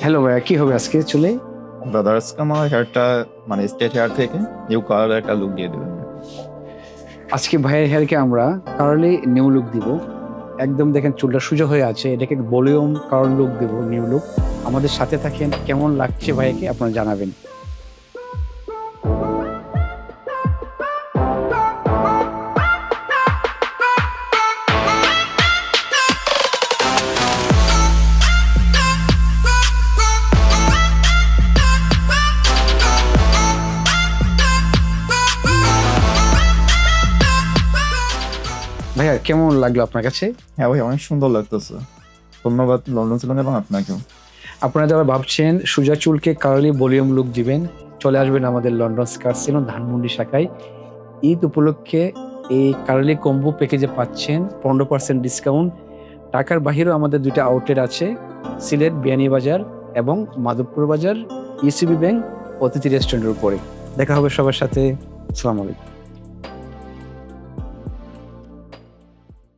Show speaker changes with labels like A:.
A: Hello ভাইয়া, কি হবে আজকে চুলে?
B: ব্রাদার আজকে আমার হেয়ারটা মানে স্ট্রেট হেয়ার থেকে নিউ কালার একটা লুক দিয়ে দেবেন।
A: আজকে ভাইয়ের হেয়ারকে আমরা কার্লি নিউ লুক দিব। একদম দেখেন চুলটা সোজা হয়ে আছে, এটাকে ভলিউম কার্ল লুক দিব, নিউ লুক। আমাদের সাথে থাকেন, কেমন লাগছে ভাইয়াকে আপনারা জানাবেন। ভাইয়া কেমন লাগলো আপনার কাছে?
B: হ্যাঁ ভাই, অনেক সুন্দর লাগতেছে। ধন্যবাদ লন্ডন সেলুন এবং আপনাকেও।
A: আপনারা যারা ভাবছেন সোজা চুলকে কার্লি ভলিউম লুক দিবেন, চলে আসবেন আমাদের লন্ডন স্কার সেলুন ধানমন্ডি শাখায়। ঈদ উপলক্ষে এই কার্লি কম্বো প্যাকেজে পাচ্ছেন 15% ডিসকাউন্ট। ঢাকার বাহিরেও আমাদের 2টা আউটলেট আছে, সিলেট বিয়ানীবাজার এবং মাধবপুর বাজার, ইসিবি ব্যাংক, অতিথি রেস্টুরেন্টের উপরে। দেখা হবে সবার সাথে। আসসালামু আলাইকুম।